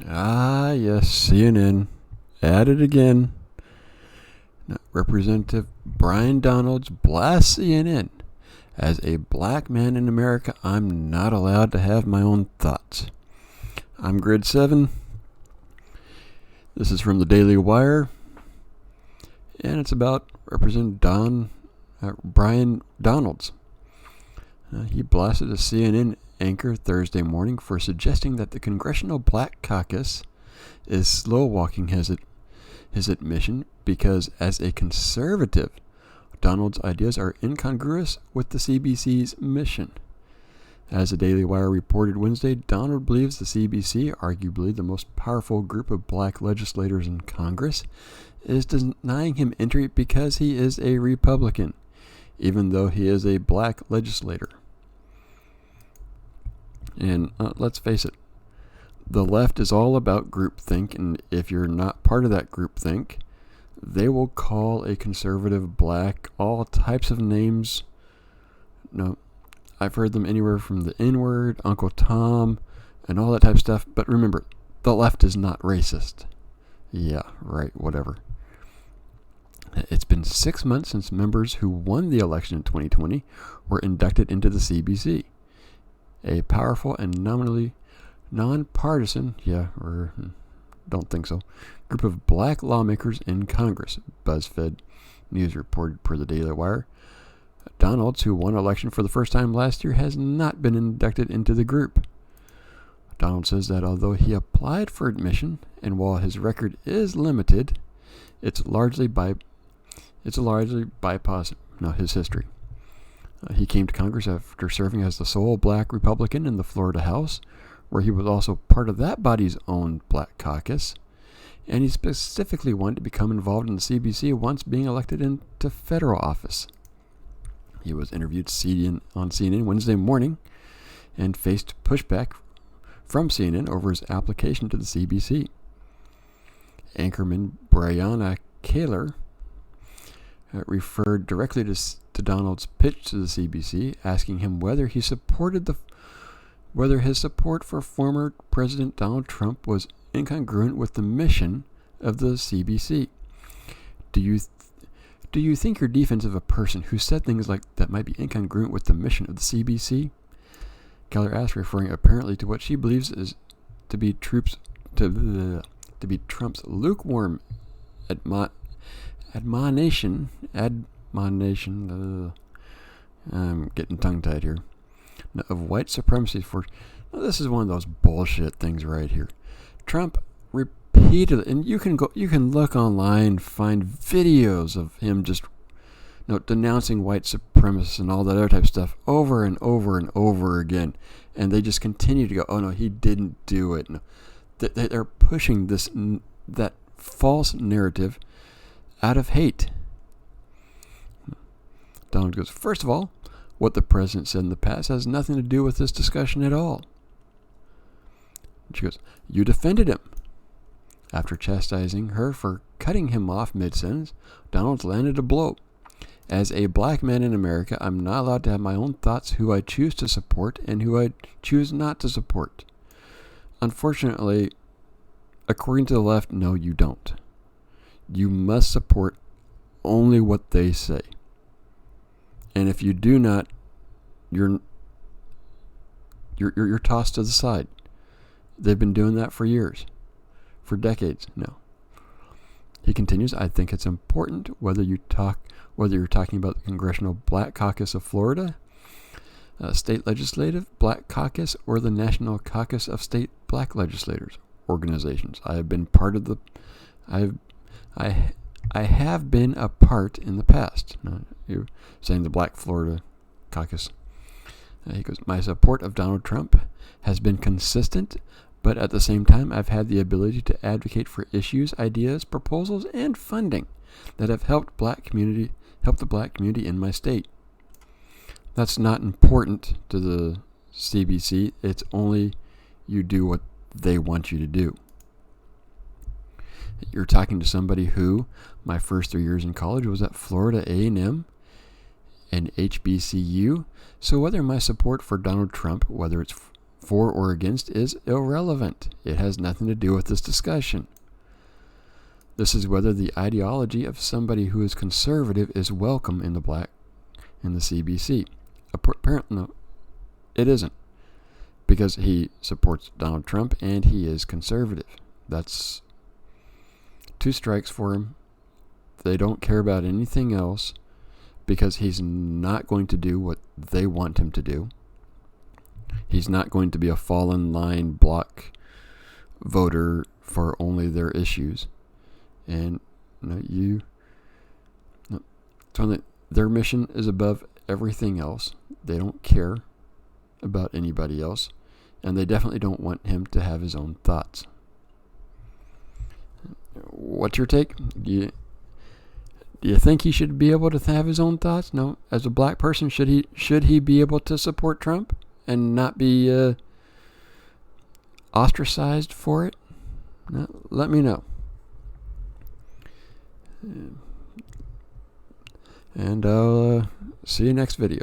Ah, yes, CNN. At it again. Now, Representative Byron Donalds blasts CNN. As a black man in America, I'm not allowed to have my own thoughts. I'm Grid 7. This is from the Daily Wire. And it's about Representative Byron Donalds. He blasted a CNN anchor Thursday morning for suggesting that the Congressional Black Caucus is slow-walking his admission because, as a conservative, Donald's ideas are incongruous with the CBC's mission. As the Daily Wire reported Wednesday, Donald believes the CBC, arguably the most powerful group of black legislators in Congress, is denying him entry because he is a Republican, even though he is a black legislator. And let's face it, the left is all about groupthink, and if you're not part of that groupthink, they will call a conservative black all types of names. No, I've heard them anywhere from the N-word, Uncle Tom, and all that type of stuff. But remember, the left is not racist. Yeah, right, whatever. It's been 6 months since members who won the election in 2020 were inducted into the CBC, a powerful and nominally nonpartisan, don't think so, group of black lawmakers in Congress, BuzzFeed News reported per the Daily Wire. Donalds, who won election for the first time last year, has not been inducted into the group. Donald says that although he applied for admission, and while his record is limited, it's largely bypassing his history. He came to Congress after serving as the sole black Republican in the Florida House, where he was also part of that body's own Black Caucus, and he specifically wanted to become involved in the CBC once being elected into federal office. He was interviewed on CNN Wednesday morning and faced pushback from CNN over his application to the CBC. Anchorman Brianna Kaler referred directly to Donald's pitch to the CBC, asking him whether his support for former President Donald Trump was incongruent with the mission of the CBC. Do you think your defense of a person who said things like that might be incongruent with the mission of the CBC? Keller asked, referring apparently to what she believes is to be Trump's lukewarm admonition. I'm getting tongue-tied here. Of white supremacy this is one of those bullshit things right here. Trump repeatedly, and you can look online, find videos of him just denouncing white supremacists and all that other type of stuff over and over and over again, and they just continue to go, oh no, he didn't do it. No, they're pushing that false narrative out of hate. Donald goes, first of all, what the president said in the past has nothing to do with this discussion at all. She goes, you defended him. After chastising her for cutting him off mid-sentence, Donald landed a blow. As a black man in America, I'm not allowed to have my own thoughts who I choose to support and who I choose not to support. Unfortunately, according to the left, no, you don't. You must support only what they say. And if you do not, you're tossed to the side. They've been doing that for years, for decades. No. He continues, I think it's important whether you're talking about the Congressional Black Caucus of Florida, State Legislative Black Caucus, or the National Caucus of State Black Legislators organizations. I have been part of I have been a part in the past. You're saying the Black Florida Caucus. He goes, my support of Donald Trump has been consistent, but at the same time, I've had the ability to advocate for issues, ideas, proposals, and funding that have helped the black community in my state. That's not important to the CBC. It's only you do what they want you to do. You're talking to somebody who, my first 3 years in college was at Florida A&M and HBCU. So whether my support for Donald Trump, whether it's for or against is irrelevant. It has nothing to do with this discussion. This is whether the ideology of somebody who is conservative is welcome in the CBC. Apparently, no, it isn't, because he supports Donald Trump and he is conservative. That's 2 strikes for him. They don't care about anything else because he's not going to do what they want him to do. He's not going to be a fall-in-line block voter for only their issues. And their mission is above everything else. They don't care about anybody else, and they definitely don't want him to have his own thoughts. What's your take? Do you think he should be able to have his own thoughts? No. As a black person, should he be able to support Trump and not be ostracized for it? No, let me know. And I'll see you next video.